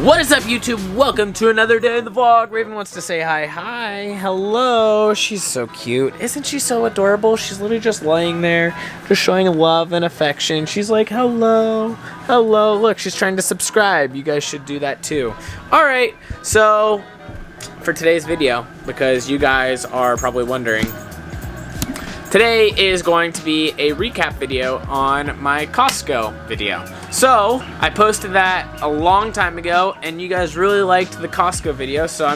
What is up, YouTube? Welcome to another day in the vlog. Raven wants to say hi. Hi. Hello. She's so cute. Isn't she so adorable? She's literally just laying there, just showing love and affection. She's like, hello. Hello. Look, she's trying to subscribe. You guys should do that too. Alright, so for today's video, because you guys are probably wondering, today is going to be a recap video on my Costco video. So, I posted that a long time ago, and you guys really liked the Costco video, so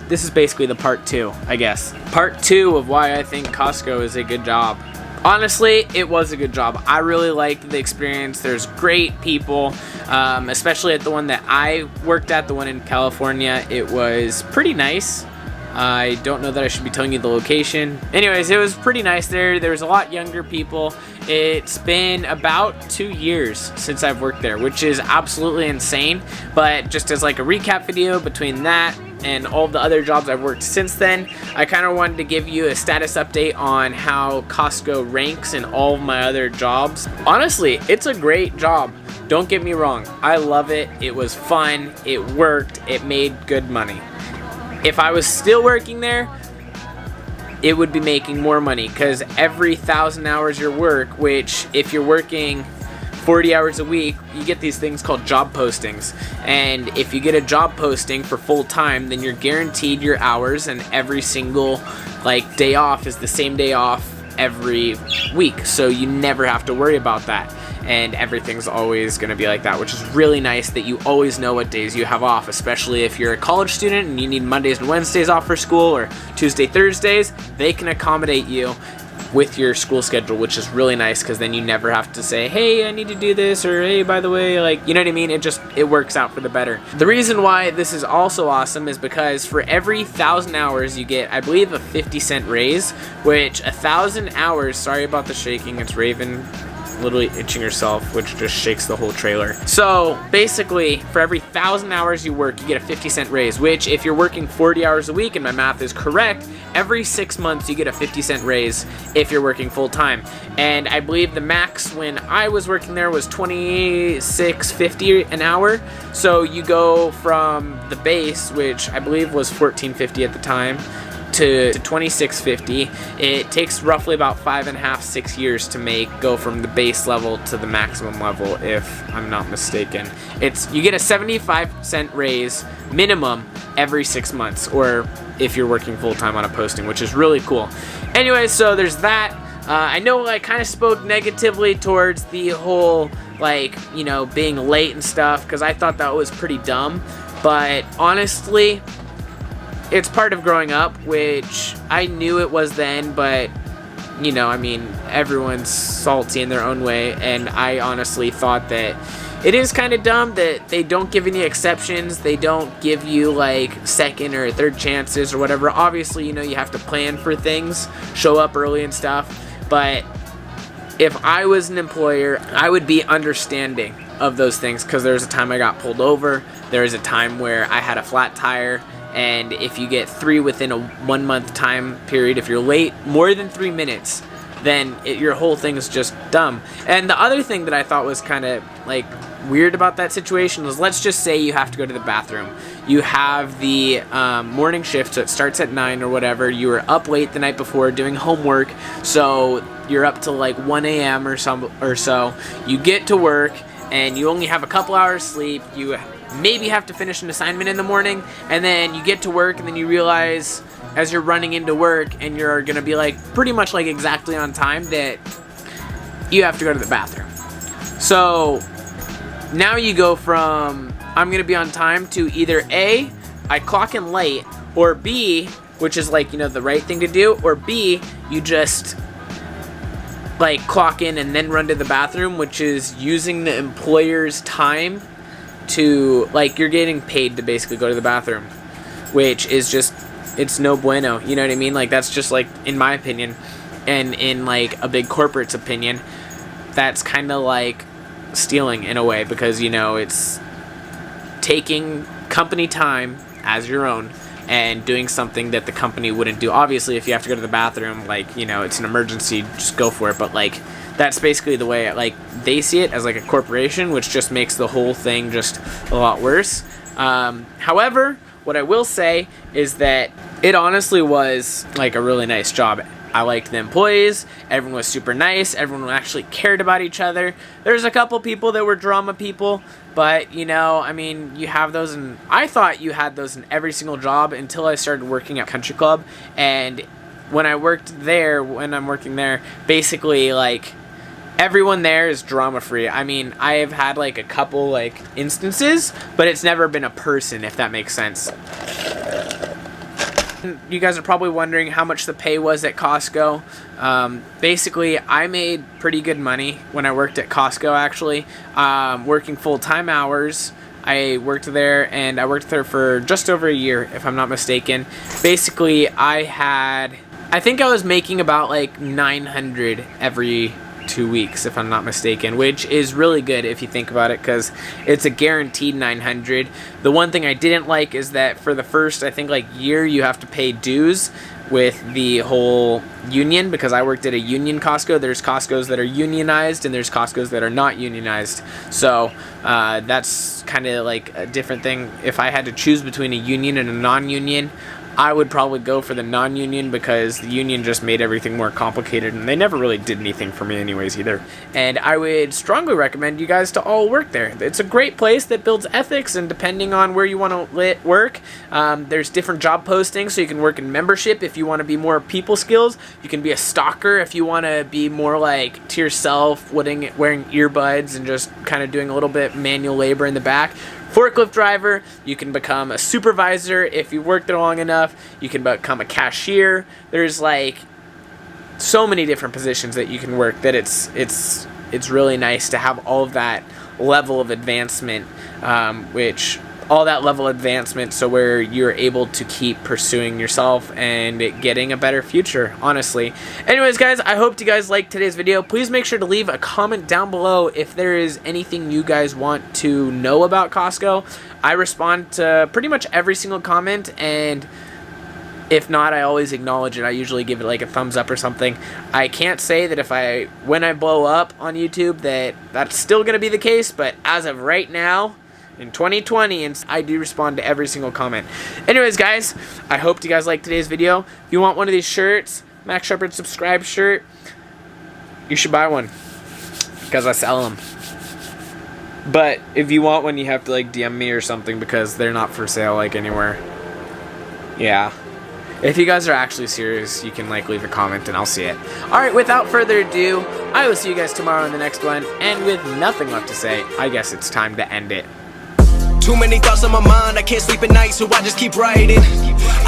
this is basically the part 2, I guess. Part 2 of why I think Costco is a good job. Honestly, it was a good job. I really liked the experience. There's great people, especially at the one that I worked at, the one in California. It was pretty nice. I don't know that I should be telling you the location. Anyways, it was pretty nice there. There was a lot younger people. It's been about 2 years since I've worked there, which is absolutely insane. But just as like a recap video between that and all the other jobs I've worked since then, I kind of wanted to give you a status update on how Costco ranks in all of my other jobs. Honestly, it's a great job. Don't get me wrong. I love it. It was fun. It worked. It made good money. If I was still working there, it would be making more money, because every 1,000 hours you work, which if you're working 40 hours a week, you get these things called job postings. And if you get a job posting for full time, then you're guaranteed your hours, and every single day off is the same day off every week. So you never have to worry about that. And everything's always going to be like that, which is really nice that you always know what days you have off, especially if you're a college student and you need Mondays and Wednesdays off for school, or Tuesday, Thursdays. They can accommodate you with your school schedule, which is really nice, because then you never have to say, hey, I need to do this, or hey, by the way, you know what I mean? It works out for the better. The reason why this is also awesome is because for every 1,000 hours you get, I believe, a 50-cent raise, which 1,000 hours, sorry about the shaking, it's Raven literally itching herself, which just shakes the whole trailer. So basically, for every 1,000 hours you work, you get a 50-cent raise, which if you're working 40 hours a week, and my math is correct, every 6 months you get a 50-cent raise if you're working full-time. And I believe the max when I was working there was $26.50 an hour. So you go from the base, which I believe was $14.50 at the time, to $26.50. It takes roughly about 5.5 to 6 years to go from the base level to the maximum level, if I'm not mistaken. You get a 75-cent raise minimum every 6 months, or if you're working full-time on a posting, which is really cool. Anyway, so there's that. I know I kind of spoke negatively towards the whole being late and stuff, because I thought that was pretty dumb, but honestly, it's part of growing up, which I knew it was then, but, everyone's salty in their own way, and I honestly thought that it is kind of dumb that they don't give any exceptions. They don't give you, second or third chances or whatever. Obviously, you have to plan for things, show up early and stuff, but if I was an employer, I would be understanding of those things, because there was a time I got pulled over. There was a time where I had a flat tire. And if you get 3 within a 1 month time period, if you're late more than 3 minutes, then your whole thing is just dumb. And the other thing that I thought was kind of weird about that situation was, let's just say you have to go to the bathroom. You have the morning shift, so it starts at 9 or whatever. You were up late the night before doing homework, so you're up till 1 a.m. or so. You get to work and you only have a couple hours sleep. You maybe have to finish an assignment in the morning, and then you get to work, and then you realize as you're running into work and you're gonna be pretty much exactly on time, that you have to go to the bathroom. So now you go from I'm gonna be on time to either A, I clock in late, or B, which is the right thing to do, or B, you just clock in and then run to the bathroom, which is using the employer's time to you're getting paid to basically go to the bathroom, which is just, it's no bueno, you know what I mean? That's just in my opinion, and in a big corporate's opinion, that's kind of stealing in a way, because it's taking company time as your own and doing something that the company wouldn't do. Obviously, if you have to go to the bathroom, it's an emergency, just go for it, but that's basically the way they see it, as a corporation, which just makes the whole thing just a lot worse. However, what I will say is that it honestly was like a really nice job. I liked the employees, everyone was super nice, everyone actually cared about each other. There's a couple people that were drama people, but you know, I mean, you have those, and I thought you had those in every single job until I started working at Country Club. And when I'm working there, basically like everyone there is drama free. I mean, I have had like a couple like instances, but it's never been a person, if that makes sense. You guys are probably wondering how much the pay was at Costco. Basically, I made pretty good money when I worked at Costco, actually. Working full-time hours. I worked there, and I worked there for just over a year, if I'm not mistaken. Basically, I think I was making about like $900 every 2 weeks, if I'm not mistaken, which is really good if you think about it, because it's a guaranteed $900. The one thing I didn't like is that for the first, I think, like year, you have to pay dues with the whole union, because I worked at a union Costco. There's Costcos that are unionized and there's Costcos that are not unionized. So that's kind of like a different thing. If I had to choose between a union and a non-union, I would probably go for the non-union, because the union just made everything more complicated, and they never really did anything for me anyways either. And I would strongly recommend you guys to all work there. It's a great place that builds ethics, and depending on where you want to work, there's different job postings, so you can work in membership if you want to be more people skills. You can be a stalker if you want to be more like to yourself, wearing earbuds and just kind of doing a little bit manual labor in the back. Forklift driver, you can become a supervisor if you work there long enough. You can become a cashier. There's like so many different positions that you can work that it's really nice to have all of that level of advancement, so where you're able to keep pursuing yourself and getting a better future, honestly. Anyways, guys, I hope you guys liked today's video. Please make sure to leave a comment down below if there is anything you guys want to know about Costco. I respond to pretty much every single comment, and if not, I always acknowledge it. I usually give it like a thumbs up or something. I can't say that when I blow up on YouTube that's still going to be the case, but as of right now, in 2020, and I do respond to every single comment. Anyways, guys, I hope you guys liked today's video. If you want one of these shirts, Max Shepard subscribe shirt, you should buy one, because I sell them. But if you want one, you have to like DM me or something, because they're not for sale like anywhere. Yeah. If you guys are actually serious, you can like leave a comment and I'll see it. Alright, without further ado, I will see you guys tomorrow in the next one, and with nothing left to say, I guess it's time to end it. Too many thoughts on my mind, I can't sleep at night, so I just keep writing.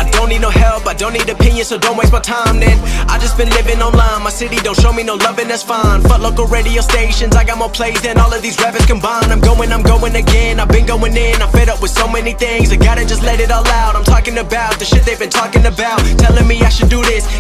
I don't need no help, I don't need opinions, so don't waste my time then. I just been living online, my city don't show me no love, and that's fine. Fuck local radio stations, I got more plays than all of these rappers combined. I'm going again, I've been going in, I'm fed up with so many things, I gotta just let it all out. I'm talking about the shit they've been talking about, telling me I should do this,